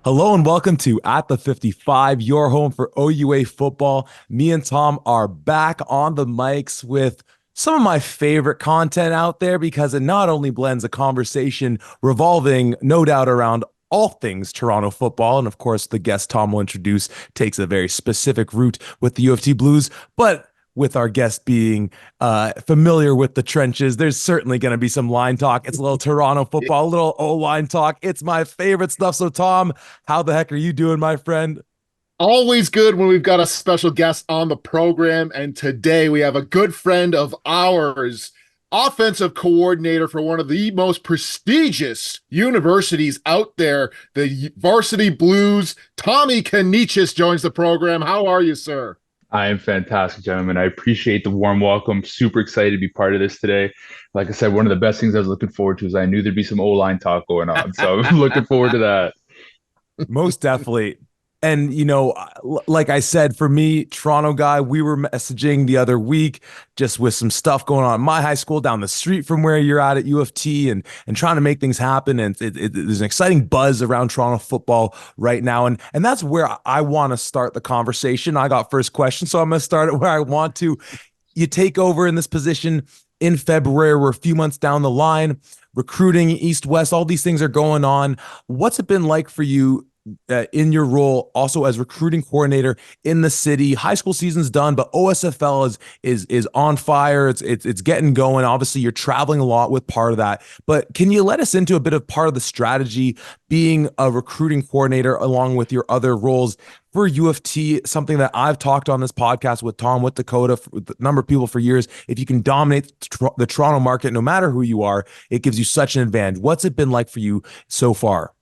Hello and welcome to At the 55, your home for OUA football. Me and Tom are back on the mics with some of my favorite content out there because it not only blends a conversation revolving, no doubt, around all things Toronto football. And of course, the guest Tom will introduce takes a very specific route with the UofT Blues, but with our guest being familiar with the trenches, there's certainly going to be some line talk. It's a little Toronto football, a little O-line talk. It's my favorite stuff. So, Tom, how the heck are you doing, my friend? Always good when we've got a special guest on the program. And today we have a good friend of ours, offensive coordinator for one of the most prestigious universities out there, the Varsity Blues. Tommy Kanichis joins the program. How are you, sir? I am fantastic, gentlemen. I appreciate the warm welcome. Super excited to be part of this today. Like I said, one of the best things I was looking forward to is I knew there'd be some O-line talk going on. So I'm looking forward to that. Most definitely. And, like I said, for me, Toronto guy, we were messaging the other week just with some stuff going on at my high school down the street from where you're at UofT and trying to make things happen. And there's an exciting buzz around Toronto football right now. And that's where I want to start the conversation. I got first question, so I'm going to start it where I want to. You take over in this position in February. We're a few months down the line, recruiting east, west, all these things are going on. What's it been like for you in your role also as recruiting coordinator in the city? High school season's done, but OSFL is on fire. It's getting going. Obviously, you're traveling a lot with part of that. But can you let us into a bit of part of the strategy being a recruiting coordinator along with your other roles for UofT, something that I've talked on this podcast with Tom, with Dakota, with a number of people for years. If you can dominate the Toronto market, no matter who you are, it gives you such an advantage. What's it been like for you so far?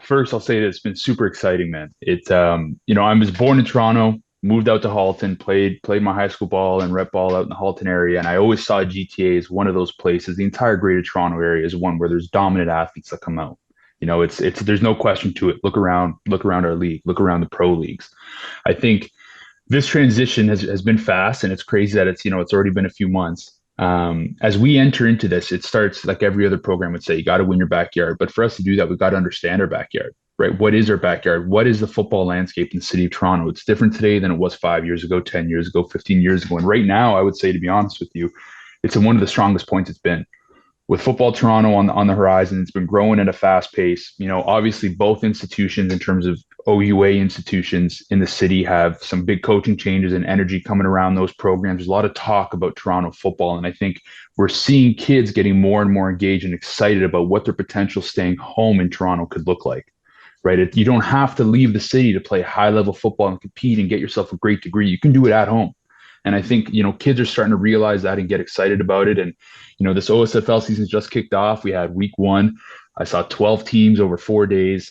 First, I'll say that it's been super exciting, man. I was born in Toronto, moved out to Halton, played my high school ball and rep ball out in the Halton area, and I always saw GTA as one of those places. The entire Greater Toronto area is one where there's dominant athletes that come out. It's there's no question to it. Look around our league, look around the pro leagues. I think this transition has been fast, and it's crazy that it's already been a few months. As we enter into this, it starts like every other program would say, you got to win your backyard. But for us to do that, we've got to understand our backyard, right? What is our backyard? What is the football landscape in the city of Toronto? It's different today than it was 5 years ago, 10 years ago, 15 years ago. And right now, I would say, to be honest with you, it's in one of the strongest points it's been with football Toronto on the horizon. It's been growing at a fast pace. Obviously both institutions in terms of OUA institutions in the city have some big coaching changes and energy coming around those programs. There's a lot of talk about Toronto football, and I think we're seeing kids getting more and more engaged and excited about what their potential staying home in Toronto could look like. Right? You don't have to leave the city to play high level football and compete and get yourself a great degree. You can do it at home. And I think, kids are starting to realize that and get excited about it. And, this OSFL season just kicked off. We had week one. I saw 12 teams over 4 days.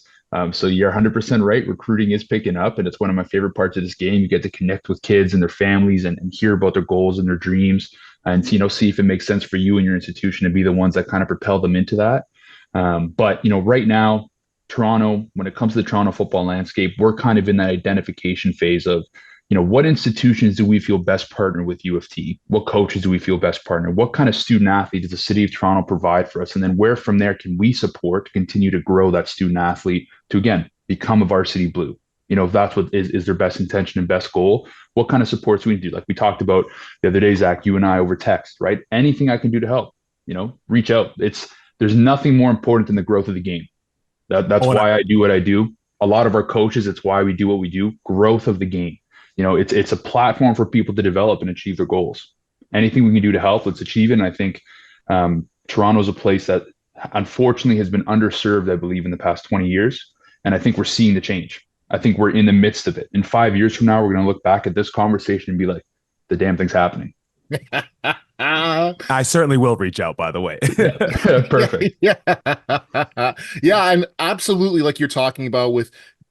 So you're 100% right. Recruiting is picking up, and it's one of my favorite parts of this game. You get to connect with kids and their families and hear about their goals and their dreams and, see if it makes sense for you and your institution to be the ones that kind of propel them into that. But right now, Toronto, when it comes to the Toronto football landscape, we're kind of in that identification phase of, what institutions do we feel best partner with UofT? What coaches do we feel best partner? What kind of student athlete does the city of Toronto provide for us? And then where from there can we support to continue to grow that student athlete to, again, become a varsity blue? If that's what is their best intention and best goal, what kind of supports we do? Like we talked about the other day, Zach, you and I over text, right? Anything I can do to help, reach out. There's nothing more important than the growth of the game. That's Oh, and why I do what I do. A lot of our coaches, it's why we do what we do. Growth of the game. It's a platform for people to develop and achieve their goals. Anything we can do to help, let's achieve it. And I think Toronto's a place that unfortunately has been underserved, I believe, in the past 20 years. And I think we're seeing the change. I think we're in the midst of it. In 5 years from now, we're going to look back at this conversation and be like, the damn thing's happening. I certainly will reach out, by the way. Yeah. Perfect. Yeah. Yeah. And absolutely, like you're talking about with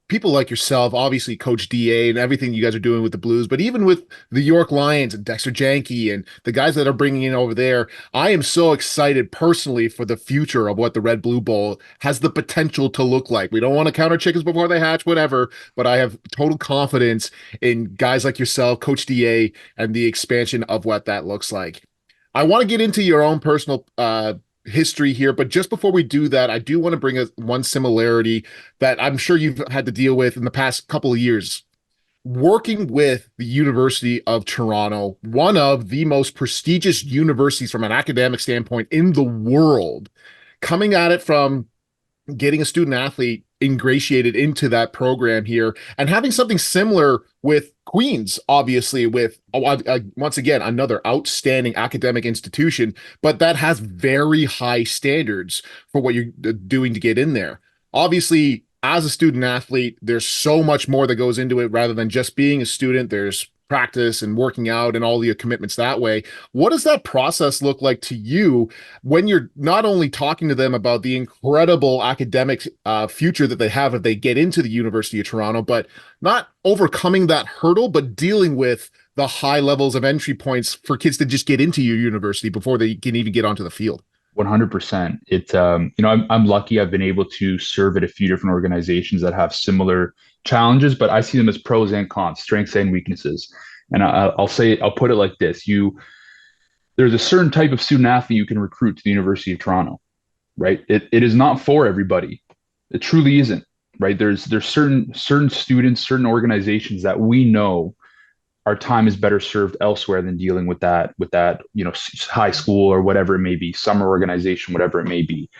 people like yourself, obviously Coach DA and everything you guys are doing with the Blues, but even with the York Lions and Dexter Janke and the guys that are bringing in over there, I am so excited personally for the future of what the Red Blue Bowl has the potential to look like. We don't want to count our chickens before they hatch, whatever, but I have total confidence in guys like yourself, Coach DA, and the expansion of what that looks like. I want to get into your own personal history here, but just before we do that, I do want to bring up one similarity that I'm sure you've had to deal with in the past couple of years. Working with the University of Toronto, one of the most prestigious universities from an academic standpoint in the world, coming at it from getting a student athlete ingratiated into that program here and having something similar with Queens, obviously, with once again another outstanding academic institution, but that has very high standards for what you're doing to get in there. Obviously, as a student athlete, there's so much more that goes into it rather than just being a student. There's practice and working out and all the commitments that way. What does that process look like to you when you're not only talking to them about the incredible academic future that they have if they get into the University of Toronto, but not overcoming that hurdle, but dealing with the high levels of entry points for kids to just get into your university before they can even get onto the field? 100%. It's I'm lucky I've been able to serve at a few different organizations that have similar challenges, but I see them as pros and cons, strengths and weaknesses. And I'll put it like this: there's a certain type of student athlete you can recruit to the University of Toronto, right? It is not for everybody. It truly isn't, right? There's certain students, certain organizations that we know our time is better served elsewhere than dealing with that high school or whatever it may be, summer organization, whatever it may be.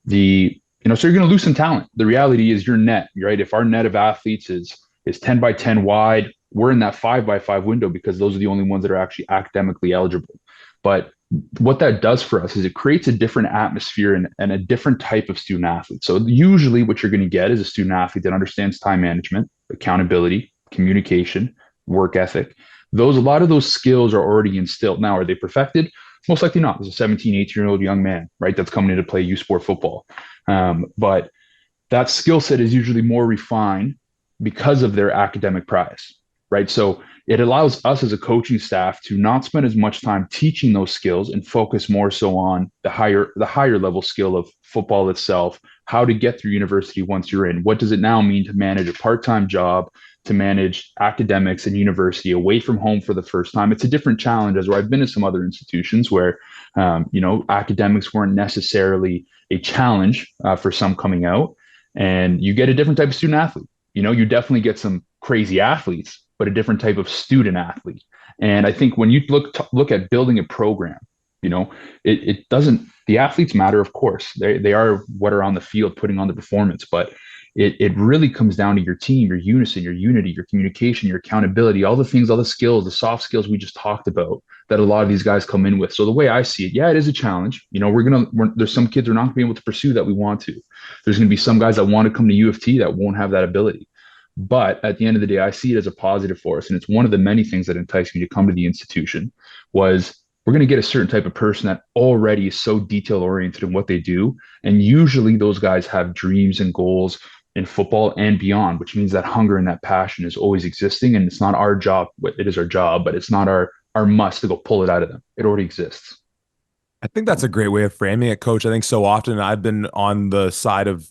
So you're going to lose some talent. The reality is your net, right? If our net of athletes is 10 by 10 wide, we're in that 5 by 5 window because those are the only ones that are actually academically eligible. But what that does for us is it creates a different atmosphere and a different type of student athlete. So usually what you're going to get is a student athlete that understands time management, accountability, communication, work ethic. A lot of those skills are already instilled. Now, are they perfected? Most likely not. There's a 17, 18-year-old young man, right, that's coming in to play U Sport football. But that skill set is usually more refined because of their academic prowess, right? So it allows us as a coaching staff to not spend as much time teaching those skills and focus more so on the higher level skill of football itself, how to get through university once you're in. What does it now mean to manage a part-time job, to manage academics and university away from home for the first time? It's a different challenge, as where I've been to some other institutions where, academics weren't necessarily a challenge for some coming out, and you get a different type of student athlete. You definitely get some crazy athletes, but a different type of student athlete. And I think when you look at building a program, it doesn't. The athletes matter, of course. They are what are on the field, putting on the performance, but it really comes down to your team, your unison, your unity, your communication, your accountability, all the things, all the skills, the soft skills we just talked about that a lot of these guys come in with. So the way I see it, yeah, it is a challenge. There's some kids who are not going to be able to pursue that we want to. There's going to be some guys that want to come to UofT that won't have that ability. But at the end of the day, I see it as a positive for us. And it's one of the many things that enticed me to come to the institution was we're going to get a certain type of person that already is so detail oriented in what they do. And usually those guys have dreams and goals in football and beyond, which means that hunger and that passion is always existing. And it's not our job. It is our job, but it's not our must to go pull it out of them. It already exists. I think that's a great way of framing it, Coach. I think so often I've been on the side of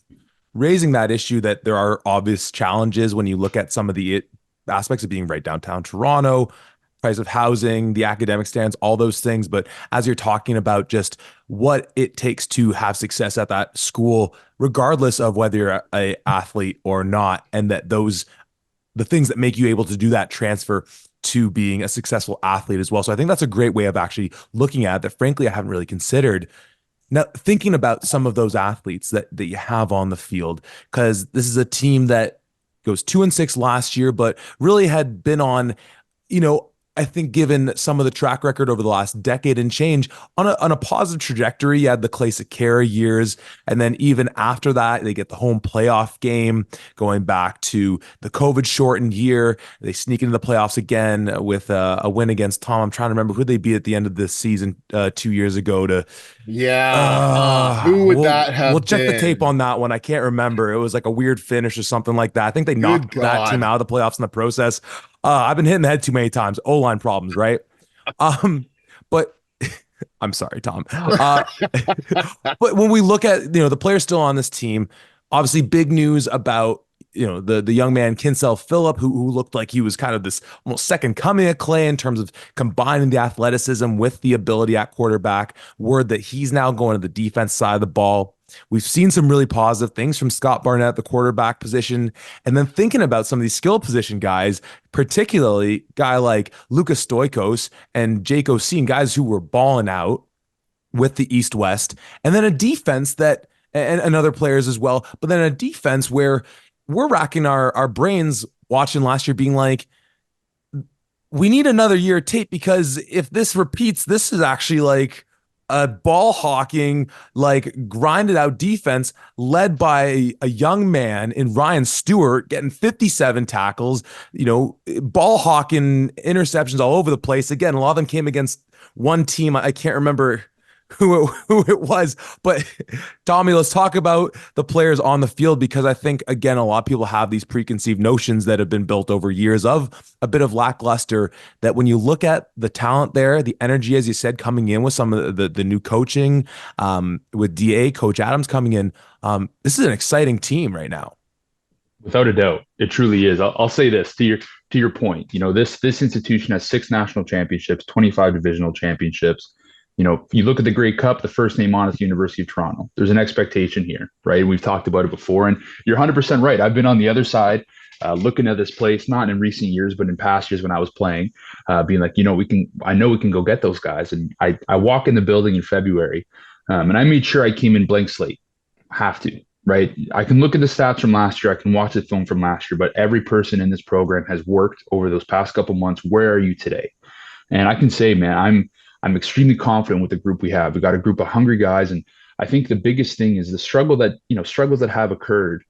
raising that issue that there are obvious challenges when you look at some of the aspects of being right downtown Toronto, price of housing, the academic stands, all those things. But as you're talking about just what it takes to have success at that school, regardless of whether you're a athlete or not, and that the things that make you able to do that transfer to being a successful athlete as well. So I think that's a great way of actually looking at it that, frankly, I haven't really considered. Now, thinking about some of those athletes that you have on the field, because this is a team that goes 2-6 last year, but really had been on, I think given some of the track record over the last decade and change on a positive trajectory. You had the Clay Sakara years, and then even after that, they get the home playoff game, going back to the COVID shortened year. They sneak into the playoffs again with a win against Tom. I'm trying to remember who they beat at the end of this season 2 years ago to. Yeah. Who would that have We'll check the tape been? on that one. I can't remember. It was like a weird finish or something like that. I think they Good knocked that team God. out of the playoffs in the process. I've been hitting the head too many times. O-line problems, right? But I'm sorry, Tom. But when we look at the players still on this team, obviously big news about the young man Kinsell Phillip, who looked like he was kind of this almost second coming of Clay in terms of combining the athleticism with the ability at quarterback. Word that he's now going to the defense side of the ball. We've seen some really positive things from Scott Barnett at the quarterback position. And then thinking about some of these skill position guys, particularly guy like Lucas Stoikos and Jake Oseen, guys who were balling out with the East West, and then a defense that, and other players as well, but then a defense where we're racking our brains watching last year being like, we need another year of tape, because if this repeats, this is actually like a ball hawking, like grinded out defense led by a young man in Ryan Stewart getting 57 tackles, ball hawking interceptions all over the place. Again, a lot of them came against one team. I can't remember who it was, but Tommy, let's talk about the players on the field, because I think, again, a lot of people have these preconceived notions that have been built over years of a bit of lackluster, that when you look at the talent there, the energy, as you said, coming in with some of the new coaching, with DA Coach Adams coming in, this is an exciting team right now. Without a doubt, it truly is. I'll say this to your point. This institution has 6 national championships, 25 divisional championships. If you look at the Grey Cup, the first name on is the University of Toronto. There's an expectation here, right? We've talked about it before, and you're 100% right. I've been on the other side, looking at this place, not in recent years, but in past years when I was playing, being like, I know we can go get those guys. And I walk in the building in February, and I made sure I came in blank slate. Have to, right? I can look at the stats from last year. I can watch the film from last year, but every person in this program has worked over those past couple months. Where are you today? And I can say, man, I'm extremely confident with the group we have. We got a group of hungry guys. And I think the biggest thing is the struggles that have occurred.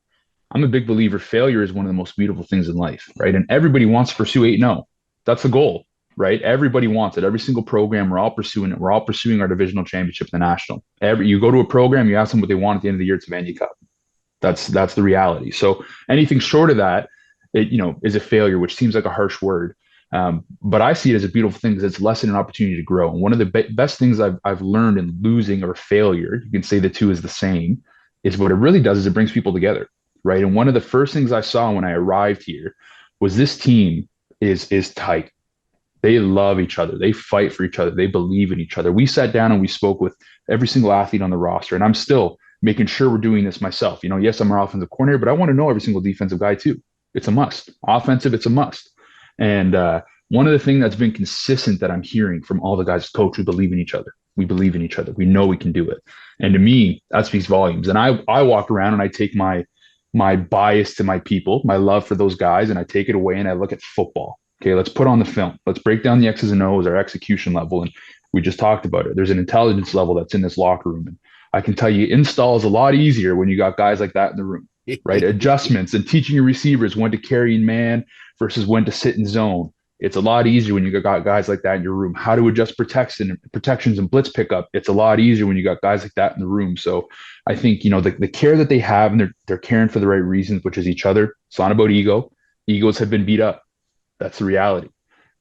I'm a big believer failure is one of the most beautiful things in life, right? And everybody wants to pursue 8-0. That's the goal, right? Everybody wants it. Every single program, we're all pursuing it. We're all pursuing our divisional championship, the national. You go to a program, you ask them what they want at the end of the year, it's a Vanier Cup. That's the reality. So anything short of that, is a failure, which seems like a harsh word. But I see it as a beautiful thing, because it's less than an opportunity to grow. And one of the best things I've learned in losing or failure, you can say the two is the same, is what it really does is it brings people together, right? And one of the first things I saw when I arrived here was this team is tight. They love each other. They fight for each other. They believe in each other. We sat down and we spoke with every single athlete on the roster, and I'm still making sure we're doing this myself. Yes, I'm our offensive coordinator, but I want to know every single defensive guy too. It's a must. Offensive, it's a must. And one of the things that's been consistent that I'm hearing from all the guys, coach, we believe in each other. We believe in each other. We know we can do it. And to me, that speaks volumes. And I walk around and I take my bias to my people, my love for those guys, and I take it away and I look at football. Okay, let's put on the film. Let's break down the X's and O's, our execution level. And we just talked about it. There's an intelligence level that's in this locker room. And I can tell you, install is a lot easier when you got guys like that in the room, right? Adjustments and teaching your receivers when to carry in man versus when to sit in zone. It's a lot easier when you got guys like that in your room. How to adjust protections and blitz pickup. It's a lot easier when you got guys like that in the room. So I think, the care that they have, and they're caring for the right reasons, which is each other. It's not about ego. Egos have been beat up. That's the reality,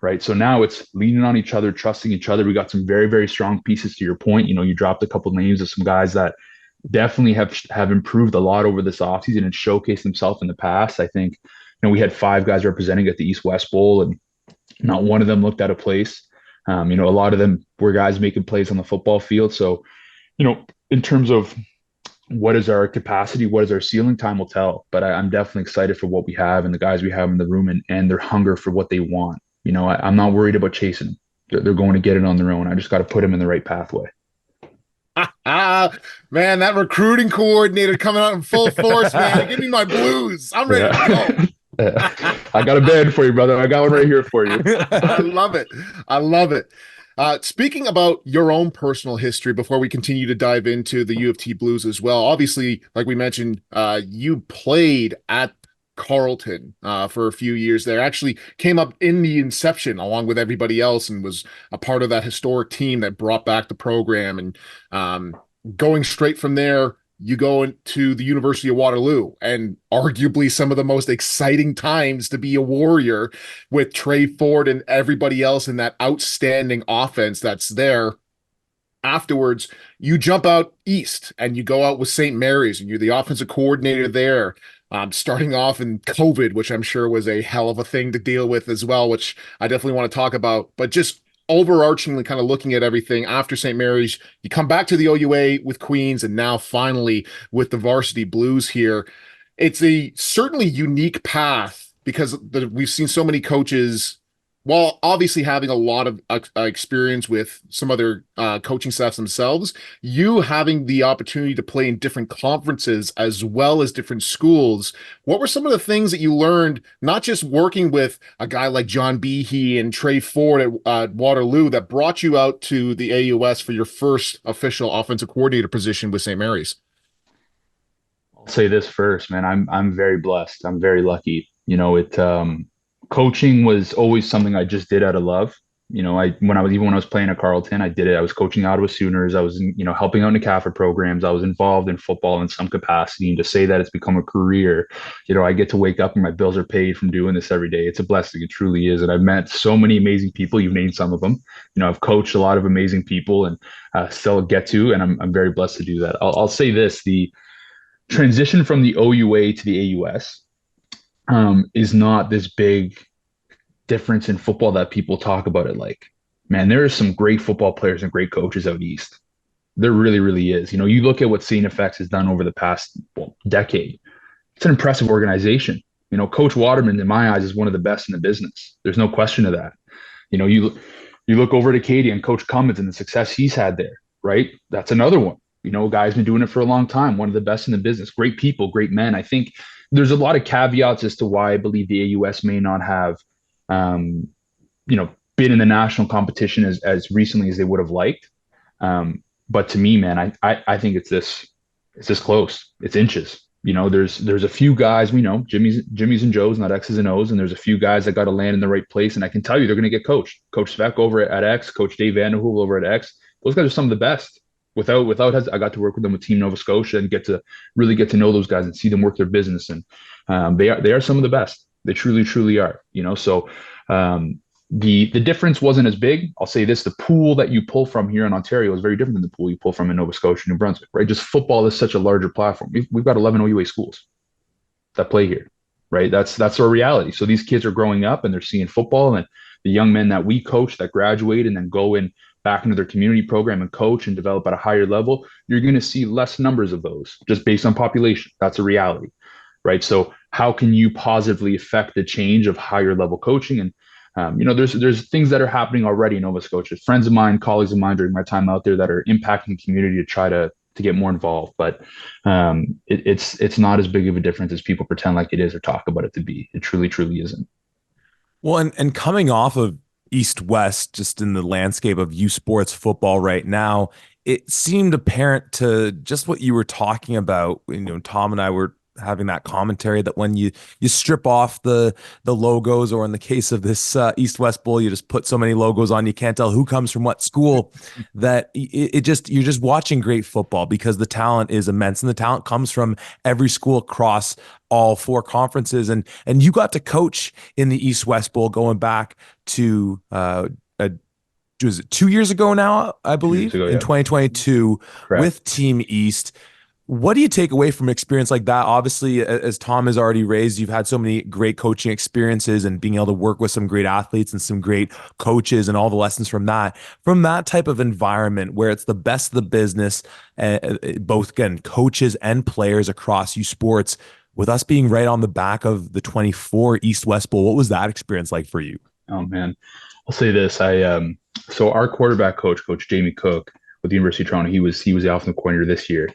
right? So now it's leaning on each other, trusting each other. We got some very, very strong pieces to your point. You dropped a couple of names of some guys that definitely have improved a lot over this offseason and showcased themselves in the past. I think, we had 5 guys representing at the East-West Bowl, and not one of them looked out of place. A lot of them were guys making plays on the football field. So, in terms of what is our capacity, what is our ceiling, time will tell. But I'm definitely excited for what we have and the guys we have in the room and their hunger for what they want. I'm not worried about chasing them. They're going to get it on their own. I just got to put them in the right pathway. Man, that recruiting coordinator coming out in full force, man. Give me my Blues. I'm ready to go. I got a band for you, brother. I got one right here for you. I love it. I love it. Speaking about your own personal history, before we continue to dive into the UofT Blues as well, obviously, like we mentioned, you played at Carleton for a few years there. Actually came up in the inception along with everybody else and was a part of that historic team that brought back the program. And going straight from there, you go into the University of Waterloo, and arguably some of the most exciting times to be a Warrior with Trey Ford and everybody else in that outstanding offense that's there. afterwards, you jump out east and you go out with St. Mary's, and you're the offensive coordinator there. Starting off in COVID, which I'm sure was a hell of a thing to deal with as well, which I definitely want to talk about. But just overarchingly kind of looking at everything after St. Mary's, you come back to the OUA with Queens, and now finally with the Varsity Blues here. It's a certainly unique path because we've seen so many coaches, while obviously having a lot of experience with some other coaching staffs themselves, you having the opportunity to play in different conferences as well as different schools. What were some of the things that you learned, not just working with a guy like John Behe and Trey Ford at Waterloo, that brought you out to the AUS for your first official offensive coordinator position with St. Mary's? I'll say this first, man. I'm very blessed. I'm very lucky. Coaching was always something I just did out of love. When I was playing at Carleton, I did it. I was coaching Ottawa Sooners. I was, helping out in the CAFA programs. I was involved in football in some capacity. And to say that it's become a career, I get to wake up and my bills are paid from doing this every day. It's a blessing. It truly is. And I've met so many amazing people. You've named some of them. I've coached a lot of amazing people and still get to, and I'm very blessed to do that. I'll say this: the transition from the OUA to the AUS is not this big difference in football that people talk about it like. Man, there are some great football players and great coaches out east. There really, really is. You look at what St. FX has done over the past decade. It's an impressive organization. Coach Waterman, in my eyes, is one of the best in the business. There's no question of that. You look over at Acadia and Coach Cummins and the success he's had there, right? That's another one. A guy's been doing it for a long time, one of the best in the business. Great people, great men. I think there's a lot of caveats as to why I believe the AUS may not have, been in the national competition as recently as they would have liked. But to me, man, I think it's this close. It's inches. There's a few guys we know, Jimmy's and Joe's, not X's and O's, and there's a few guys that got to land in the right place. And I can tell you, they're going to get coached. Coach Svek over at X, Coach Dave Vanderhoel over at X. Those guys are some of the best. I got to work with them with Team Nova Scotia and really get to know those guys and see them work their business. And they are some of the best. They truly, truly are. So the difference wasn't as big. I'll say this: the pool that you pull from here in Ontario is very different than the pool you pull from in Nova Scotia, New Brunswick, right? Just football is such a larger platform. We've got 11 OUA schools that play here, right? That's our reality. So these kids are growing up and they're seeing football, and the young men that we coach that graduate and then go in back into their community program and coach and develop at a higher level, you're going to see less numbers of those just based on population. That's a reality, right? So how can you positively affect the change of higher level coaching? And there's things that are happening already in Nova Scotia. Friends of mine, colleagues of mine during my time out there that are impacting the community to try to get more involved. But it's not as big of a difference as people pretend like it is or talk about it to be. It truly, truly isn't. Well, and coming off of East West, just in the landscape of U Sports football right now, it seemed apparent to just what you were talking about. Tom and I were having that commentary that when you strip off the logos, or in the case of this East West Bowl, you just put so many logos on, you can't tell who comes from what school, that you're just watching great football because the talent is immense, and the talent comes from every school across all four conferences. And you got to coach in the East West Bowl going back to was it 2 years ago now, I believe, in 2022. Correct. With Team East. What do you take away from an experience like that? Obviously, as Tom has already raised, you've had so many great coaching experiences and being able to work with some great athletes and some great coaches and all the lessons from that type of environment where it's the best of the business, both again, coaches and players across U Sports, with us being right on the back of the 24 East West Bowl. What was that experience like for you? Oh man, I'll say this. So our quarterback coach, Coach Jamie Cook with the University of Toronto, he was the offensive coordinator this year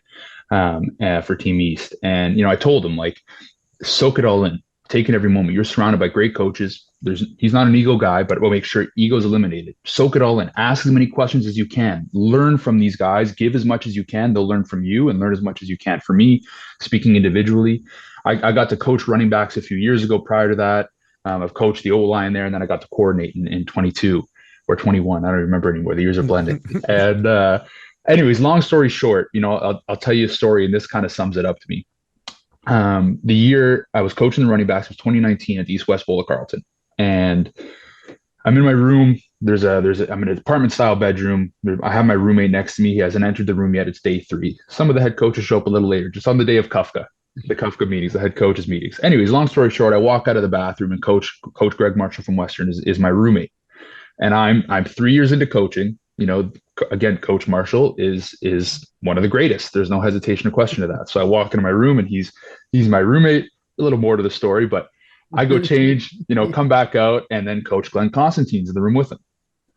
for Team East. And, I told him, like, soak it all in, take it every moment. You're surrounded by great coaches. He's not an ego guy, but we'll make sure ego's eliminated. Soak it all in. Ask as many questions as you can. Learn from these guys. Give as much as you can. They'll learn from you, and learn as much as you can. For me, speaking individually, I got to coach running backs a few years ago. Prior to that, I've coached the O-line there, and then I got to coordinate in 22 or 21. I don't remember anymore. The years are blending. And anyways, long story short, I'll tell you a story, and this kind of sums it up to me. The year I was coaching the running backs was 2019 at the East West Bowl at Carleton. And I'm in my room I'm in an apartment style bedroom. I have my roommate next to me. He hasn't entered the room yet. It's day 3. Some of the head coaches show up a little later, just on the day of the Kafka meetings, the head coaches meetings. Anyways, long story short, I walk out of the bathroom and Coach Greg Marshall from Western is my roommate, and I'm 3 years into coaching. Again, Coach Marshall is one of the greatest. There's no hesitation or question to that. So I walk into my room and he's my roommate. A little more to the story, but I go change, come back out, and then Coach Glenn Constantine's in the room with him.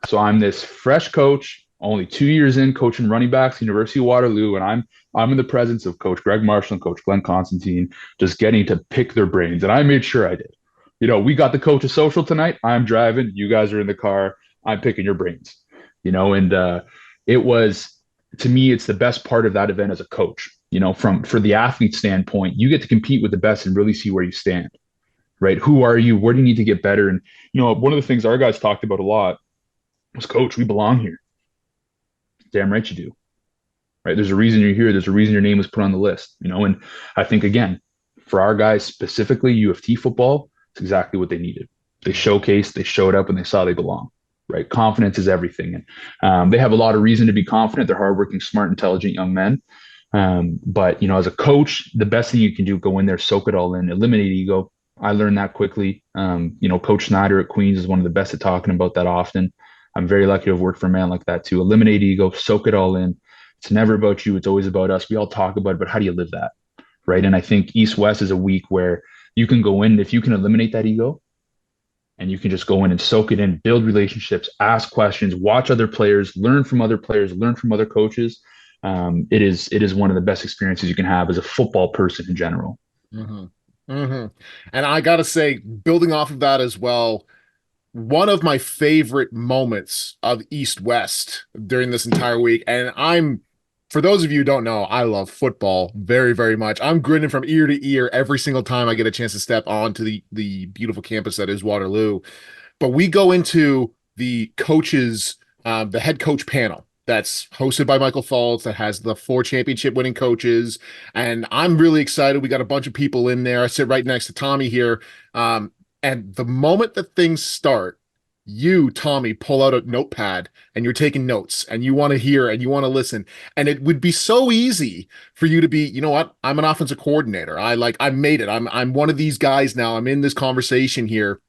So I'm this fresh coach, only 2 years in coaching running backs, University of Waterloo, and I'm in the presence of Coach Greg Marshall and Coach Glenn Constantine, just getting to pick their brains. And I made sure I did. We got the coaches social tonight. I'm driving. You guys are in the car. I'm picking your brains. And it was, to me, it's the best part of that event as a coach. For the athlete standpoint, you get to compete with the best and really see where you stand. Right? Who are you? Where do you need to get better? And one of the things our guys talked about a lot was, Coach, we belong here. Damn right you do. Right? There's a reason you're here. There's a reason your name was put on the list. And I think, again, for our guys specifically, UofT football, it's exactly what they needed. They showcased, they showed up, and they saw they belong. Right? Confidence is everything. And they have a lot of reason to be confident. They're hardworking, smart, intelligent young men. But as a coach, the best thing you can do, go in there, soak it all in, eliminate ego. I learned that quickly. Coach Snyder at Queens is one of the best at talking about that often. I'm very lucky to have worked for a man like that too. Eliminate ego, soak it all in. It's never about you. It's always about us. We all talk about it, but how do you live that? Right. And I think East-West is a week where you can go in, if you can eliminate that ego and you can just go in and soak it in, build relationships, ask questions, watch other players, learn from other players, learn from other coaches. It is one of the best experiences you can have as a football person in general. Mm-hmm. Mm-hmm. And I got to say, building off of that as well, one of my favorite moments of East-West during this entire week, and for those of you who don't know, I love football very, very much. I'm grinning from ear to ear every single time I get a chance to step onto the beautiful campus that is Waterloo. But we go into the the head coach panel that's hosted by Michael Faltz, that has the 4 championship winning coaches. And I'm really excited. We got a bunch of people in there. I sit right next to Tommy here. And the moment that things start, you, Tommy, pull out a notepad and you're taking notes and you want to hear and you want to listen. And it would be so easy for you to be, you know what? I'm an offensive coordinator. I made it. I'm one of these guys now. I'm in this conversation here.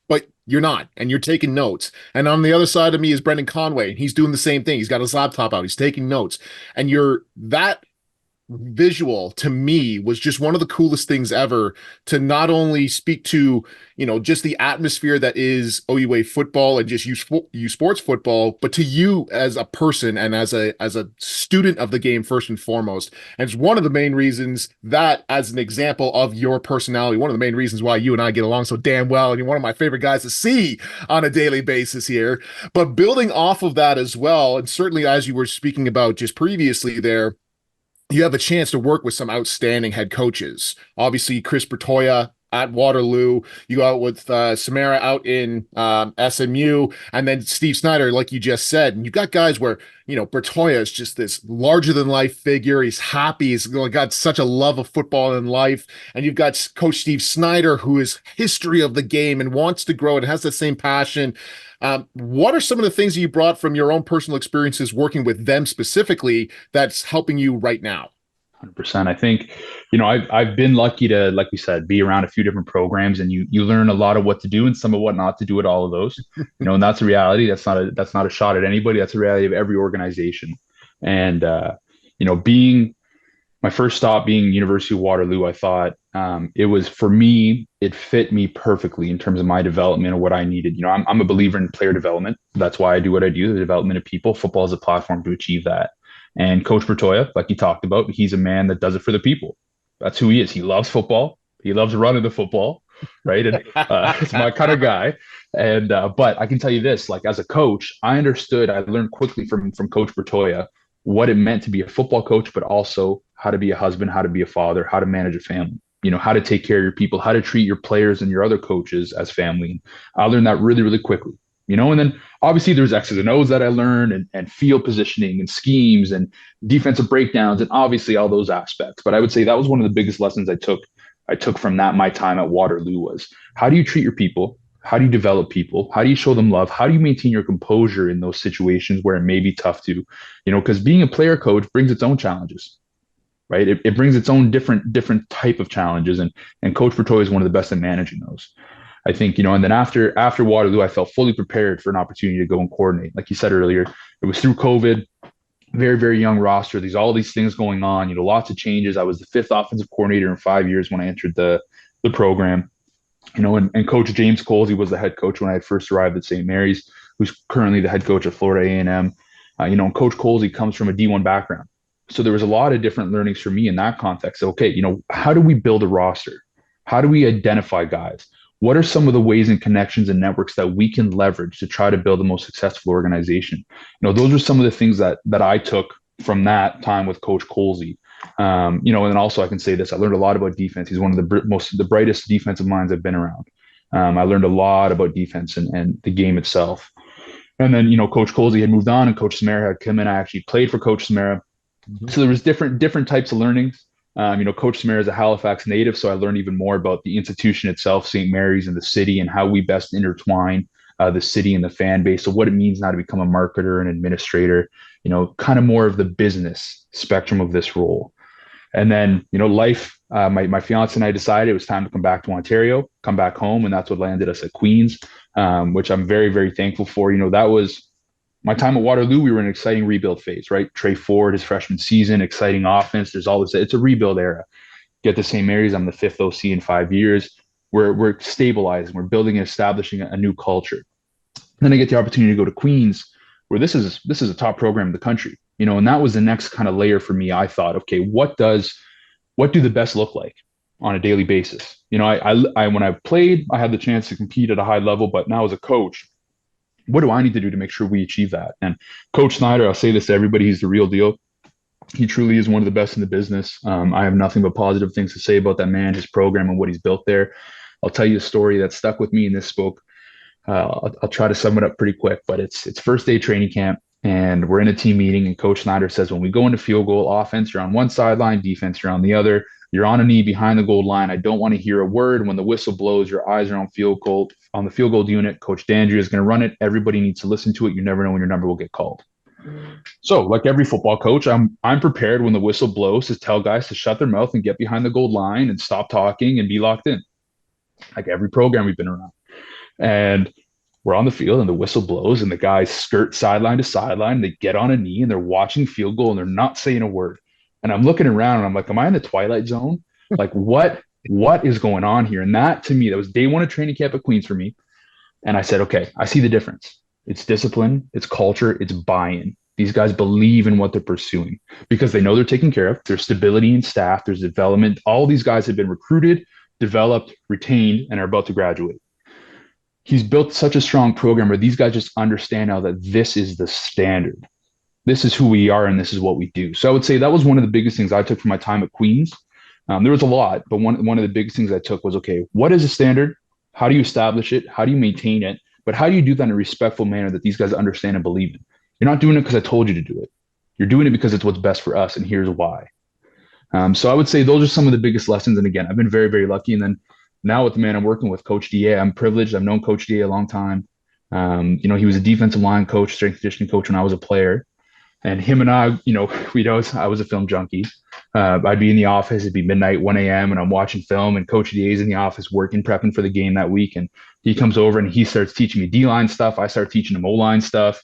But you're not, and you're taking notes. And on the other side of me is Brendan Conway, and he's doing the same thing. He's got his laptop out. He's taking notes. And that visual to me was just one of the coolest things ever, to not only speak to just the atmosphere that is OUA football and just U Sports football, but to you as a person and as a student of the game first and foremost. And it's one of the main reasons that, as an example of your personality, one of the main reasons why you and I get along so damn well, and you're one of my favorite guys to see on a daily basis here. But building off of that as well, and certainly as you were speaking about just previously there, you have a chance to work with some outstanding head coaches. Obviously, Chris Bertoya at Waterloo. You go out with Samara out in SMU, and then Steve Snyder, like you just said. And you've got guys where, Bertoya is just this larger-than-life figure. He's happy. He's got such a love of football and life. And you've got Coach Steve Snyder, who is history of the game and wants to grow and has the same passion. What are some of the things that you brought from your own personal experiences working with them specifically that's helping you right now? 100%. I think, I've been lucky to, like we said, be around a few different programs, and you learn a lot of what to do and some of what not to do at all of those. And that's a reality. That's not a shot at anybody. That's a reality of every organization. And being my first stop being University of Waterloo, I thought it was, for me, it fit me perfectly in terms of my development and what I needed. I'm a believer in player development. That's why I do what I do, the development of people. Football is a platform to achieve that. And Coach Bertoya, like you talked about, he's a man that does it for the people. That's who he is. He loves football. He loves running the football, right? And it's my kind of guy. And but I can tell you this, like, as a coach, I learned quickly from Coach Bertoya what it meant to be a football coach, but also how to be a husband, how to be a father, how to manage a family, how to take care of your people, how to treat your players and your other coaches as family. I learned that really, really quickly. And then obviously there's X's and O's that I learned, and field positioning and schemes and defensive breakdowns, and obviously all those aspects. But I would say that was one of the biggest lessons I took from my time at Waterloo was, how do you treat your people? How do you develop people? How do you show them love? How do you maintain your composure in those situations where it may be tough to, because being a player coach brings its own challenges, right? It brings its own different type of challenges, and Coach Bertoy is one of the best at managing those. I think, and then after Waterloo, I felt fully prepared for an opportunity to go and coordinate. Like you said earlier, it was through COVID, very, very young roster. All these things going on, lots of changes. I was the fifth offensive coordinator in 5 years when I entered the program. And Coach James Colsey was the head coach when I had first arrived at St. Mary's, who's currently the head coach at Florida A&M. And Coach Colsey comes from a D1 background. So there was a lot of different learnings for me in that context. Okay, how do we build a roster? How do we identify guys? What are some of the ways and connections and networks that we can leverage to try to build the most successful organization? Those are some of the things that I took from that time with Coach Colsey. And then also I can say this: I learned a lot about defense. He's one of the brightest defensive minds I've been around. I learned a lot about defense and the game itself. And then Coach Colsey had moved on, and Coach Samara had come in. I actually played for Coach Samara, so there was different types of learnings. Coach Samara is a Halifax native, so I learned even more about the institution itself, St. Mary's, and the city, and how we best intertwine the city and the fan base. So what it means now to become a marketer and administrator, kind of more of the business spectrum of this role. And then, life, my fiance and I decided it was time to come back to Ontario, come back home. And that's what landed us at Queens, which I'm very, very thankful for. That was my time at Waterloo. We were in an exciting rebuild phase, right? Trey Ford, his freshman season, exciting offense. There's all this, it's a rebuild era. Get to St. Mary's, I'm the fifth OC in 5 years. We're stabilizing, we're building and establishing a new culture. Then I get the opportunity to go to Queens, where this is a top program in the country, and that was the next kind of layer for me. I thought, okay, what do the best look like on a daily basis? I when I played, I had the chance to compete at a high level, but now as a coach, what do I need to do to make sure we achieve that? And Coach Snyder, I'll say this to everybody, he's the real deal. He truly is one of the best in the business. I have nothing but positive things to say about that man, his program, and what he's built there. I'll tell you a story that stuck with me in this spoke. I'll try to sum it up pretty quick, but it's first day training camp, and we're in a team meeting, and Coach Snyder says, when we go into field goal, offense, you're on one sideline, defense, you're on the other. You're on a knee behind the goal line. I don't want to hear a word. When the whistle blows, your eyes are on the field goal unit. Coach Dandria is going to run it. Everybody needs to listen to it. You never know when your number will get called. So, like every football coach, I'm prepared when the whistle blows to tell guys to shut their mouth and get behind the goal line and stop talking and be locked in. Like every program we've been around. And we're on the field and the whistle blows and the guys skirt sideline to sideline. They get on a knee and they're watching field goal and they're not saying a word. And I'm looking around and I'm like, am I in the twilight zone? Like what is going on here? And that, to me, that was day one of training camp at Queens for me. And I said, okay, I see the difference. It's discipline, it's culture, it's buy-in. These guys believe in what they're pursuing because they know they're taken care of. There's stability in staff, there's development. All these guys have been recruited, developed, retained, and are about to graduate. He's built such a strong program where these guys just understand now that this is the standard. This is who we are and this is what we do. So I would say that was one of the biggest things I took from my time at Queens. There was a lot, but one of the biggest things I took was, okay, what is a standard? How do you establish it? How do you maintain it? But how do you do that in a respectful manner that these guys understand and believe in? You're not doing it because I told you to do it. You're doing it because it's what's best for us, and here's why. So I would say those are some of the biggest lessons. And again, I've been very, very lucky. And then now with the man I'm working with, Coach DA, I'm privileged. I've known Coach DA a long time. He was a defensive line coach, strength and conditioning coach when I was a player. And him and I, I was a film junkie. I'd be in the office, it'd be midnight, 1 a.m., and I'm watching film, and Coach DA's in the office working, prepping for the game that week. And he comes over and he starts teaching me D-line stuff. I start teaching him O-line stuff.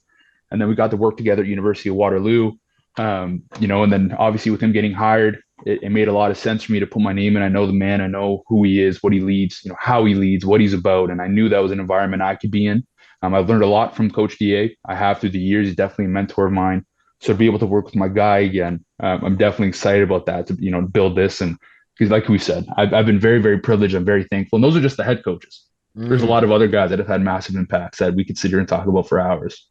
And then we got to work together at University of Waterloo. And then obviously with him getting hired, it made a lot of sense for me to put my name in. I know the man, I know who he is, what he leads, how he leads, what he's about. And I knew that was an environment I could be in. I've learned a lot from Coach DA. I have through the years. He's definitely a mentor of mine. So to be able to work with my guy again, I'm definitely excited about that, to, build this. And because like we said, I've been very, very privileged. I'm very thankful. And those are just the head coaches. There's a lot of other guys that have had massive impacts that we could sit here and talk about for hours.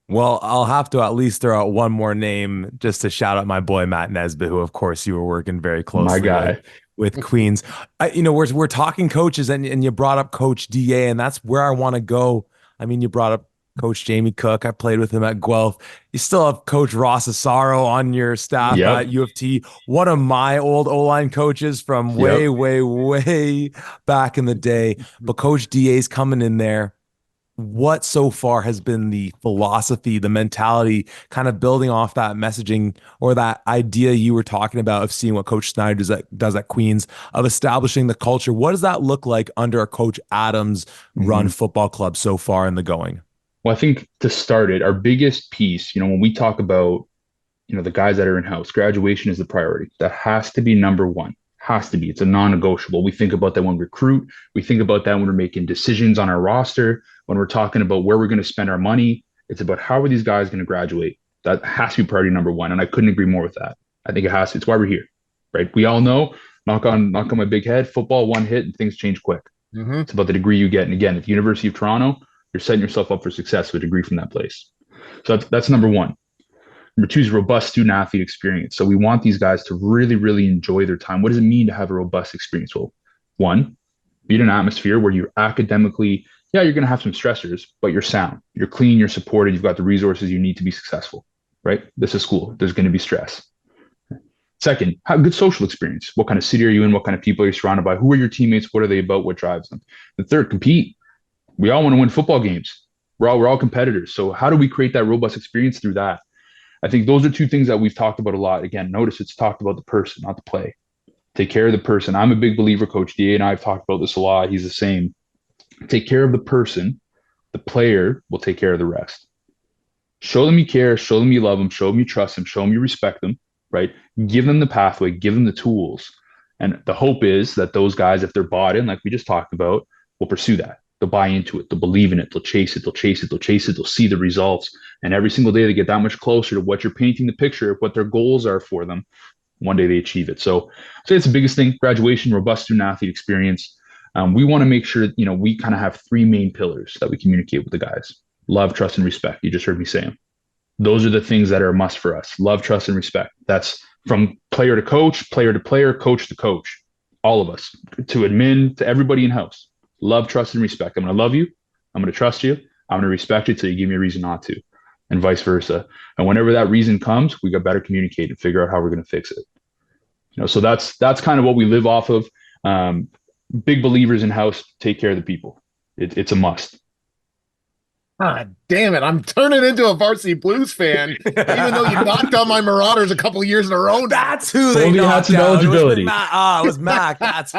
Well, I'll have to at least throw out one more name just to shout out my boy, Matt Nesbitt, who, of course, you were working very closely My guy. with Queens. We're talking coaches and you brought up Coach DA, and that's where I want to go. I mean, you brought up Coach Jamie Cook. I played with him at Guelph. You still have Coach Ross Asaro on your staff Yep. at U of T. One of my old O-line coaches from way, Yep. way, way back in the day. But Coach DA's coming in there. What so far has been the philosophy, the mentality, kind of building off that messaging or that idea you were talking about of seeing what Coach Snyder does at Queens, of establishing the culture? What does that look like under a Coach Adams run Mhm. football club so far in the going? Well, I think to start it, our biggest piece, when we talk about, the guys that are in house, graduation is the priority. That has to be number one. Has to be. It's a non-negotiable. We think about that when we recruit. We think about that when we're making decisions on our roster, when we're talking about where we're going to spend our money. It's about how are these guys going to graduate. That has to be priority number one. And I couldn't agree more with that. I think it has to. It's why we're here, right? We all know, knock on my big head, football, one hit and things change quick. Mm-hmm. It's about the degree you get. And again, at the University of Toronto, you're setting yourself up for success with a degree from that place. So that's number one. Number two is robust student athlete experience. So we want these guys to really, really enjoy their time. What does it mean to have a robust experience? Well, one, be in an atmosphere where you're academically, yeah, you're going to have some stressors, but you're sound, you're clean, you're supported, you've got the resources you need to be successful, right? This is school. There's going to be stress. Second, have a good social experience. What kind of city are you in? What kind of people are you surrounded by? Who are your teammates? What are they about? What drives them? The third, compete. We all want to win football games. We're all competitors. So how do we create that robust experience through that? I think those are two things that we've talked about a lot. Again, notice it's talked about the person, not the play. Take care of the person. I'm a big believer, Coach DA and I have talked about this a lot. He's the same. Take care of the person. The player will take care of the rest. Show them you care, show them you love them, show them you trust them, show them you respect them, right? Give them the pathway, give them the tools. And the hope is that those guys, if they're bought in, like we just talked about, will pursue that. They'll buy into it. They'll believe in it. They'll chase it. They'll chase it. They'll chase it. They'll see the results. And every single day they get that much closer to what you're painting the picture of what their goals are for them. One day they achieve it. So it's the biggest thing: graduation, robust student athlete experience. We want to make sure, we kind of have three main pillars that we communicate with the guys: love, trust, and respect. You just heard me say them. Those are the things that are a must for us: love, trust, and respect. That's from player to coach, player to player, coach to coach, all of us, to admin, to everybody in house. Love, trust, and respect. I'm going to love you. I'm going to trust you. I'm going to respect you until you give me a reason not to, and vice versa. And whenever that reason comes, we got better communicate and figure out how we're going to fix it. So that's kind of what we live off of. Big believers in house. Take care of the people. It's a must. God damn it. I'm turning into a Varsity Blues fan, even though you knocked on my Marauders a couple of years in a row. That's who they Only had knocked some out. eligibility. It was Mac. That's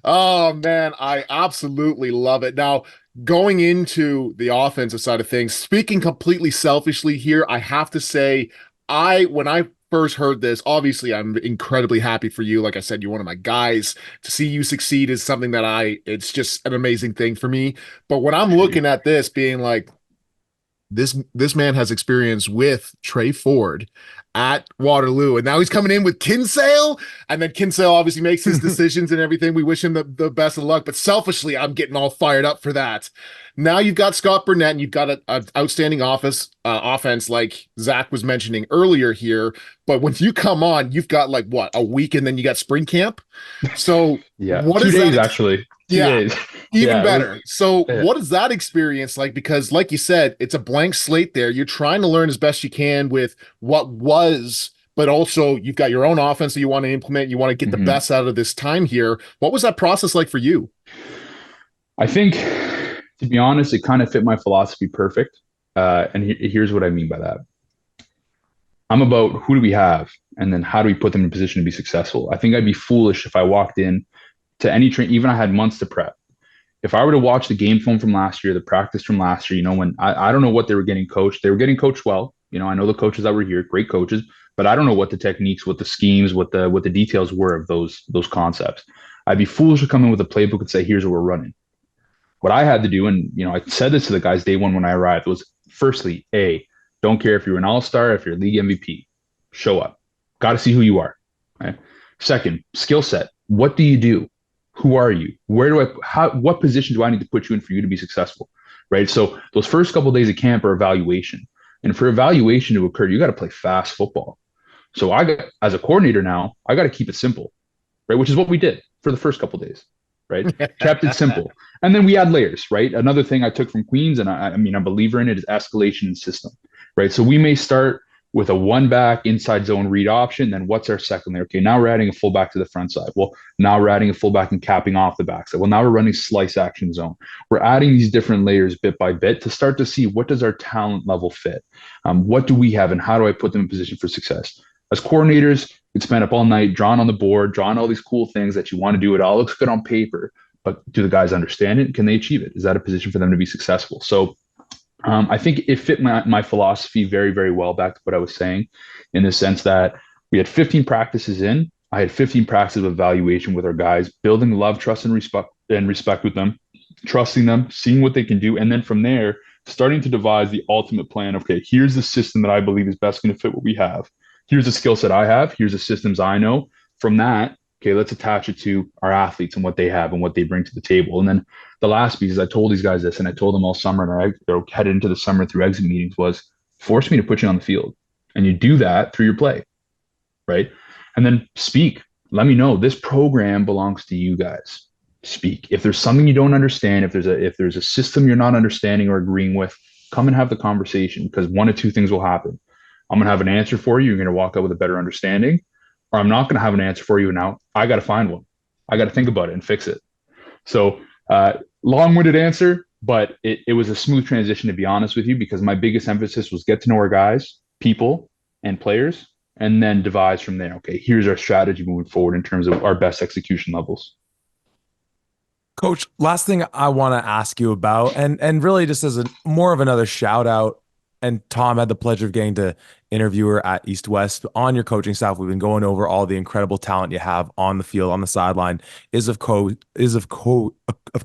Oh man, I absolutely love it. Now, going into the offensive side of things, speaking completely selfishly here, I have to say, when I first heard this, obviously I'm incredibly happy for you. Like I said, you're one of my guys. To see you succeed is something that it's just an amazing thing for me. But when I'm looking at this, being like, this man has experience with Trey Ford at Waterloo, and now he's coming in with Kinsale, and then Kinsale obviously makes his decisions and everything. We wish him the best of luck, but selfishly, I'm getting all fired up for that. Now you've got Scott Burnett, and you've got an outstanding offense, like Zach was mentioning earlier here. But when you come on, you've got like what, a week, and then you got spring camp. So Yeah, what 2 is days that? actually. 2 Yeah. days. Even Yeah, better. So yeah. what is that experience like? Because like you said, it's a blank slate there. You're trying to learn as best you can with what was, but also you've got your own offense that you want to implement. You want to get the Mhm. best out of this time here. What was that process like for you? I think, to be honest, it kind of fit my philosophy perfect. And here's what I mean by that. I'm about who do we have, and then how do we put them in a position to be successful. I think I'd be foolish if I walked in to any train, even I had months to prep. If I were to watch the game film from last year, the practice from last year, when I don't know what they were getting coached. They were getting coached well. I know the coaches that were here, great coaches, but I don't know what the techniques, what the schemes, what the details were of those concepts. I'd be foolish to come in with a playbook and say, here's what we're running. What I had to do, and I said this to the guys day one when I arrived, was firstly, don't care if you're an all-star, if you're a league MVP, show up. Got to see who you are. Right? Second, skill set. What do you do? Who are you? What position do I need to put you in for you to be successful? Right. So those first couple of days of camp are evaluation. And for evaluation to occur, you got to play fast football. So as a coordinator now, I got to keep it simple, right? Which is what we did for the first couple of days. right? Kept it simple. And then we add layers, right? Another thing I took from Queens, and I mean, I'm a believer in it, is escalation in system, right? So we may start with a one back inside zone read option. Then what's our second layer? Okay, now we're adding a fullback to the front side. Well, now we're adding a fullback and capping off the backside. Well, now we're running slice action zone. We're adding these different layers bit by bit to start to see what does our talent level fit? What do we have and how do I put them in position for success? As coordinators, you can spend up all night drawing on the board, drawing all these cool things that you want to do. It all looks good on paper, but do the guys understand it? Can they achieve it? Is that a position for them to be successful? So I think it fit my philosophy very, very well, back to what I was saying, in the sense that we had 15 practices in. I had 15 practices of evaluation with our guys, building love, trust, and respect with them, trusting them, seeing what they can do. And then from there, starting to devise the ultimate plan. Okay, here's the system that I believe is best going to fit what we have. Here's the skill set I have. Here's the systems I know. From that, okay, let's attach it to our athletes and what they have and what they bring to the table. And then the last piece is, I told these guys this, and I told them all summer, and they're headed into the summer through exit meetings, was force me to put you on the field. And you do that through your play, right? And then speak. Let me know this program belongs to you guys. Speak. If there's something you don't understand, if there's a system you're not understanding or agreeing with, come and have the conversation, because one of two things will happen. I'm going to have an answer for you. You're going to walk out with a better understanding, or I'm not going to have an answer for you. And now I got to find one. I got to think about it and fix it. So long-winded answer, but it was a smooth transition, to be honest with you, because my biggest emphasis was get to know our guys, people, and players, and then devise from there. Okay, here's our strategy moving forward in terms of our best execution levels. Coach, last thing I want to ask you about, and really just as a more of another shout out, and Tom had the pleasure of getting to interview her at East West on your coaching staff. We've been going over all the incredible talent you have on the field, on the sideline. Of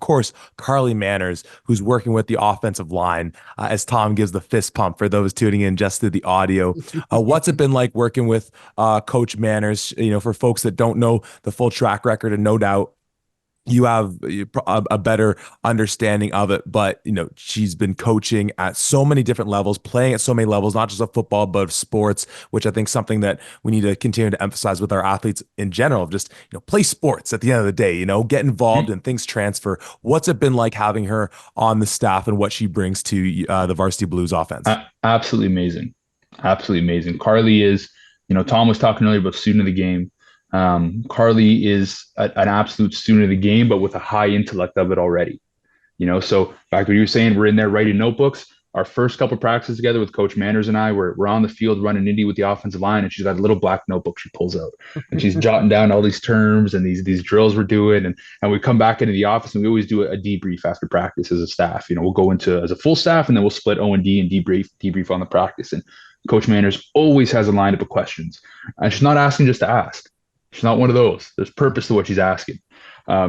course, Carly Manners, who's working with the offensive line, as Tom gives the fist pump for those tuning in just through the audio. What's it been like working with Coach Manners? You know, for folks that don't know the full track record, and no doubt you have a better understanding of it, but you know, she's been coaching at so many different levels, playing at so many levels, not just of football, but of sports, which I think is something that we need to continue to emphasize with our athletes in general. Just, you know, play sports at the end of the day, you know, get involved and things transfer. What's it been like having her on the staff and what she brings to the Varsity Blues offense? Absolutely amazing. Absolutely amazing. Carly is, you know, Tom was talking earlier about student of the game. Carly is an absolute student of the game, but with a high intellect of it already. You know, so back to what you were saying, we're in there writing notebooks. Our first couple of practices together with Coach Manners and I, we're on the field running Indy with the offensive line, and she's got a little black notebook she pulls out, and she's jotting down all these terms and these drills we're doing, and we come back into the office, and we always do a debrief after practice as a staff. You know, we'll go into as a full staff, and then we'll split O&D and debrief on the practice. And Coach Manners always has a lineup of questions, and she's not asking just to ask. She's not one of those. There's purpose to what she's asking.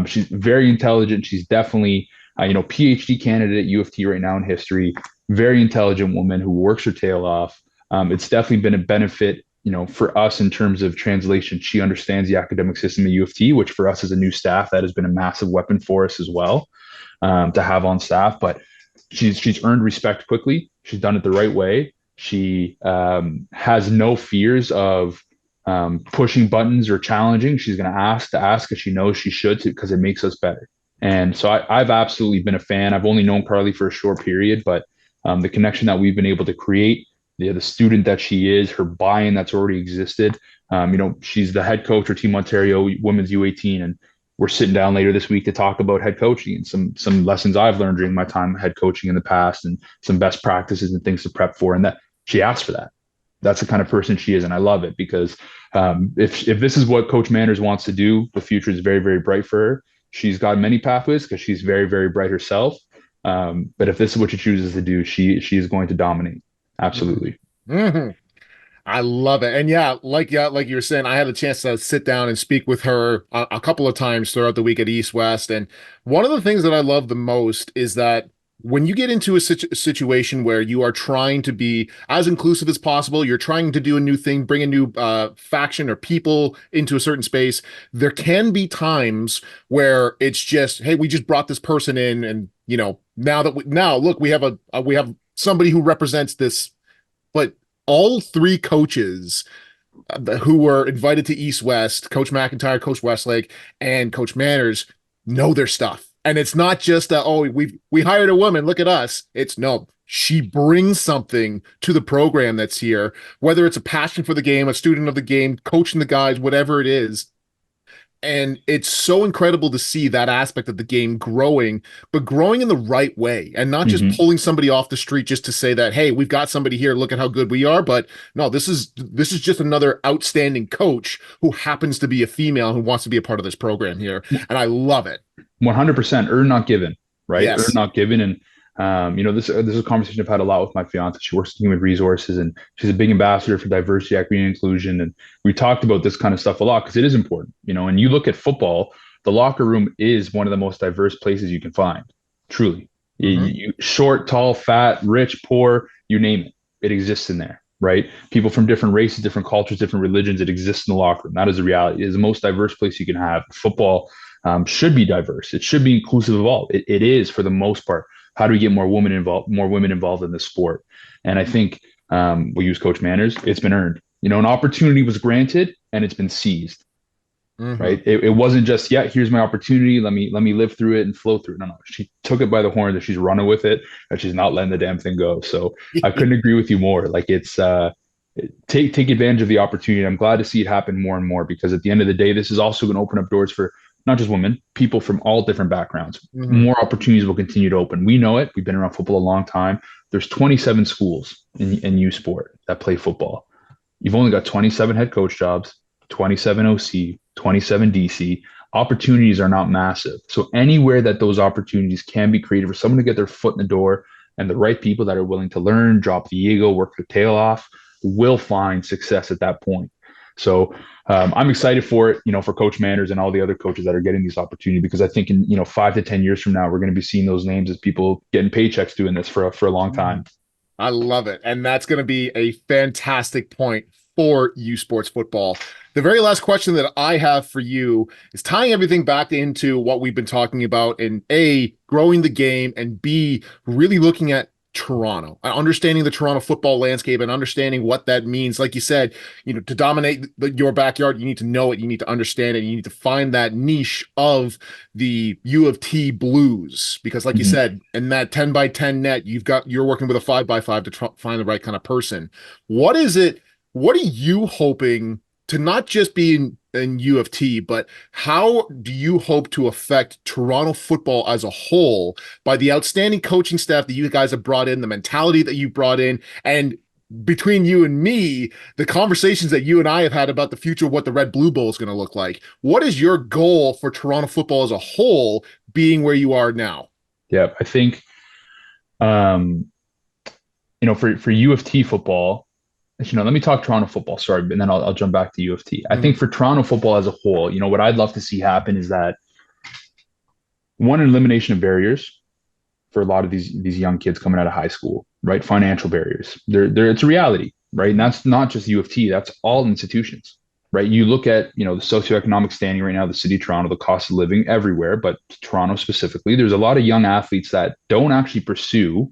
She's very intelligent. She's definitely, PhD candidate at UofT right now in history. Very intelligent woman who works her tail off. It's definitely been a benefit, for us in terms of translation. She understands the academic system at UofT, which for us as a new staff, that has been a massive weapon for us as well, to have on staff. But she's earned respect quickly. She's done it the right way. She has no fears of pushing buttons or challenging. She's going to ask because she knows she should, because it makes us better. And so I've absolutely been a fan. I've only known Carly for a short period, but the connection that we've been able to create, the student that she is, her buy-in that's already existed. She's the head coach for Team Ontario Women's U18, and we're sitting down later this week to talk about head coaching and some lessons I've learned during my time head coaching in the past, and some best practices and things to prep for. And that she asked for that. That's the kind of person she is, and I love it, because if this is what Coach Manners wants to do, the future is very, very bright for her. She's got many pathways because she's very, very bright herself. But if this is what she chooses to do, she is going to dominate. Absolutely. Mm-hmm. I love it. And like you were saying, I had a chance to sit down and speak with her a couple of times throughout the week at East West. And one of the things that I love the most is that when you get into a situation where you are trying to be as inclusive as possible, you're trying to do a new thing, bring a new faction or people into a certain space, there can be times where it's just, hey, we just brought this person in, and now look, we have somebody who represents this. But all three coaches who were invited to East West, Coach McIntyre, Coach Westlake, and Coach Manners, know their stuff. And it's not just we hired a woman, look at us. It's no, she brings something to the program that's here, whether it's a passion for the game, a student of the game, coaching the guys, whatever it is. And it's so incredible to see that aspect of the game growing, but growing in the right way and not just Hmm. pulling somebody off the street just to say that, hey, we've got somebody here, look at how good we are. But no, this is just another outstanding coach who happens to be a female who wants to be a part of this program here. And I love it. 100% earn not given, right? Earn Yes. not given. And this is a conversation I've had a lot with my fiance. She works in human resources, and she's a big ambassador for diversity, equity, and inclusion. And we talked about this kind of stuff a lot because it is important. And you look at football, the locker room is one of the most diverse places you can find. Truly, Hmm. short, tall, fat, rich, poor, you name it, it exists in there. Right? People from different races, different cultures, different religions, it exists in the locker room. That is the reality. It is the most diverse place you can have. Football should be diverse. It should be inclusive of all. It is for the most part. How do we get more women involved? More women involved in the sport? And I think we'll use Coach Manners. It's been earned. An opportunity was granted and it's been seized. Hmm. Right? It wasn't just here's my opportunity. Let me live through it and flow through it. No, no. She took it by the horns and she's running with it and she's not letting the damn thing go. So I couldn't agree with you more. Like it's take advantage of the opportunity. I'm glad to see it happen more and more because at the end of the day, this is also going to open up doors for not just women, people from all different backgrounds. Hmm. More opportunities will continue to open. We know it. We've been around football a long time. There's 27 schools in U Sport that play football. You've only got 27 head coach jobs, 27 OC, 27 DC. Opportunities are not massive. So anywhere that those opportunities can be created for someone to get their foot in the door and the right people that are willing to learn, drop the ego, work their tail off, will find success at that point. So I'm excited for it, for Coach Manners and all the other coaches that are getting these opportunities because I think in 5 to 10 years from now we're going to be seeing those names as people getting paychecks doing this for a long time. I love it. And that's going to be a fantastic point for U Sports football. The very last question that I have for you is tying everything back into what we've been talking about in A, growing the game, and B, really looking at Toronto, understanding the Toronto football landscape and understanding what that means. Like you said, to dominate your backyard, you need to know it, you need to understand it, you need to find that niche of the U of T Blues because, like you Mm-hmm. said, in that 10 by 10 net, you're working with a 5 by 5 to find the right kind of person. What is it? What are you hoping to not just be in U of T, but how do you hope to affect Toronto football as a whole by the outstanding coaching staff that you guys have brought in, the mentality that you brought in, and between you and me, the conversations that you and I have had about the future of what the Red Blue Bowl is going to look like. What is your goal for Toronto football as a whole being where you are now? Yeah, I think um, for U of T football, let me talk Toronto football, sorry, and then I'll jump back to U of T. I think Mhm. for Toronto football as a whole, what I'd love to see happen is that one, an elimination of barriers for a lot of these young kids coming out of high school, right? Financial barriers. It's a reality, right? And that's not just U of T, that's all institutions, right? You look at, the socioeconomic standing right now, the city of Toronto, the cost of living everywhere, but Toronto specifically, there's a lot of young athletes that don't actually pursue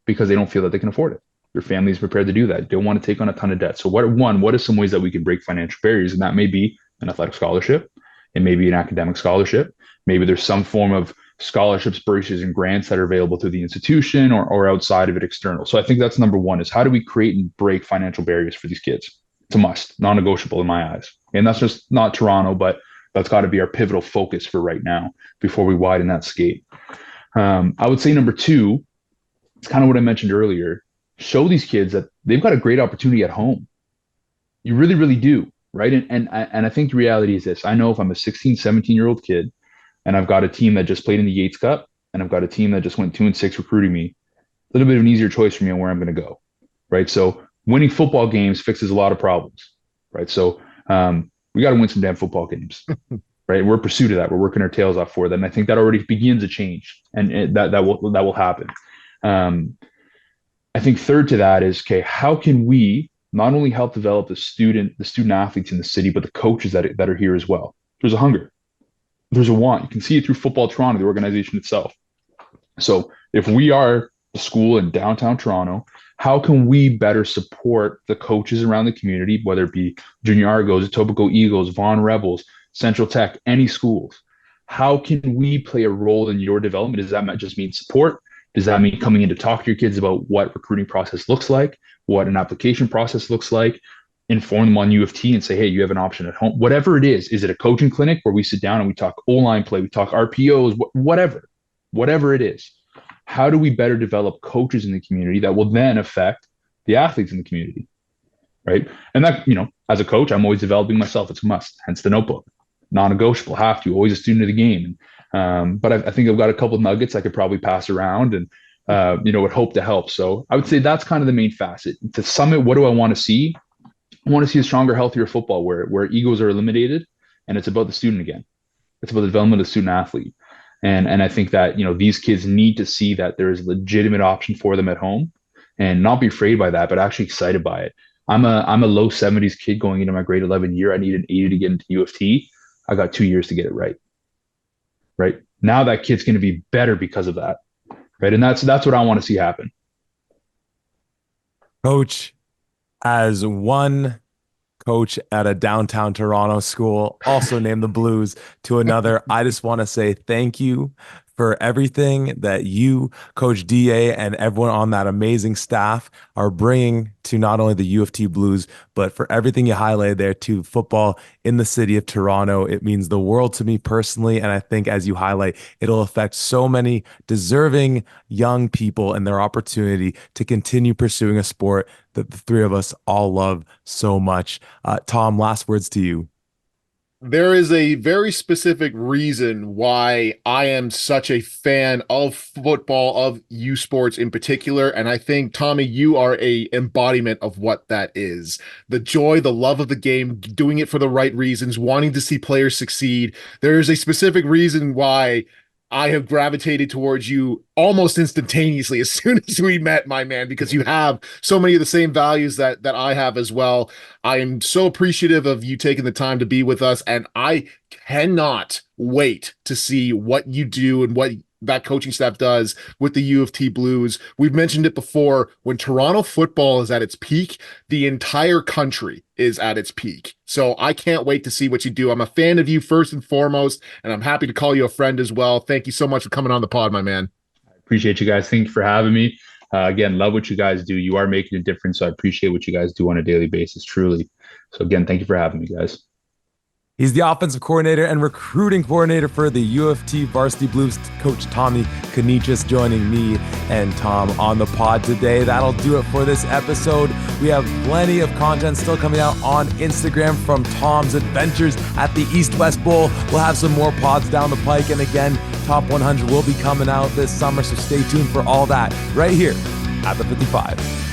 because they don't feel that they can afford it. Their family is prepared to do that. Don't want to take on a ton of debt. So what are some ways that we can break financial barriers? And that may be an athletic scholarship. It may be an academic scholarship. Maybe there's some form of scholarships, bursaries, and grants that are available through the institution or outside of it external. So I think that's number one is how do we create and break financial barriers for these kids? It's a must, non-negotiable in my eyes. And that's just not Toronto, but that's got to be our pivotal focus for right now before we widen that skate. I would say number two, it's kind of what I mentioned earlier. Show these kids that they've got a great opportunity at home. You really, really do. Right. And I think the reality is this. I know if I'm a 16, 17-year-old kid and I've got a team that just played in the Yates Cup and I've got a team that just went 2-6 recruiting me, a little bit of an easier choice for me on where I'm going to go. Right. So winning football games fixes a lot of problems. Right. So we got to win some damn football games. Right. We're in pursuit of that. We're working our tails off for that. And I think that already begins a change and that will happen. I think third to that is, okay, how can we not only help develop the student athletes in the city, but the coaches that are here as well? There's a hunger, there's a want. You can see it through Football Toronto, the organization itself. So if we are a school in downtown Toronto, how can we better support the coaches around the community, whether it be Junior Argos, Etobicoke Eagles, Vaughan Rebels, Central Tech, any schools? How can we play a role in your development? Does that just mean support? Does that mean coming in to talk to your kids about what recruiting process looks like, what an application process looks like, inform them on UofT and say, hey, you have an option at home, whatever it is. Is it a coaching clinic where we sit down and we talk O-line play, we talk RPOs, whatever it is. How do we better develop coaches in the community that will then affect the athletes in the community? Right. And that, as a coach, I'm always developing myself. It's a must, hence the notebook. Non-negotiable, have to, always a student of the game. But I think I've got a couple of nuggets I could probably pass around and, would hope to help. So I would say that's kind of the main facet. To sum it, what do I want to see? I want to see a stronger, healthier football where egos are eliminated and it's about the student again. It's about the development of the student athlete. And I think that, these kids need to see that there is a legitimate option for them at home and not be afraid by that, but actually excited by it. I'm a low 70s kid going into my grade 11 year. I need an 80 to get into UofT. I got 2 years to get it right. Right now, that kid's going to be better because of that. Right, and that's what I want to see happen. Coach, as one coach at a downtown Toronto school, also named the Blues, to another, I just want to say thank you for everything that you, Coach DA, and everyone on that amazing staff are bringing to not only the UofT Blues, but for everything you highlighted there to football in the city of Toronto. It means the world to me personally. And I think, as you highlight, it'll affect so many deserving young people and their opportunity to continue pursuing a sport that the three of us all love so much. Tom, last words to you. There is a very specific reason why I am such a fan of football, of U Sports in particular. And I think, Tommy, you are a embodiment of what that is. The joy, the love of the game, doing it for the right reasons, wanting to see players succeed. There is a specific reason why I have gravitated towards you almost instantaneously as soon as we met, my man, because you have so many of the same values that I have as well. I am so appreciative of you taking the time to be with us, and I cannot wait to see what you do and what that coaching staff does with the UofT Blues. We've mentioned it before. When Toronto football is at its peak, the entire country is at its peak. So I can't wait to see what you do. I'm a fan of you first and foremost, and I'm happy to call you a friend as well. Thank you so much for coming on the pod, my man. I appreciate you guys. Thank you for having me. Again, love what you guys do. You are making a difference. So I appreciate what you guys do on a daily basis, truly. So again, thank you for having me, guys. He's the offensive coordinator and recruiting coordinator for the UofT Varsity Blues, Coach Tommy Kanichis, joining me and Tom on the pod today. That'll do it for this episode. We have plenty of content still coming out on Instagram from Tom's adventures at the East-West Bowl. We'll have some more pods down the pike. And again, Top 100 will be coming out this summer, so stay tuned for all that right here at the 55.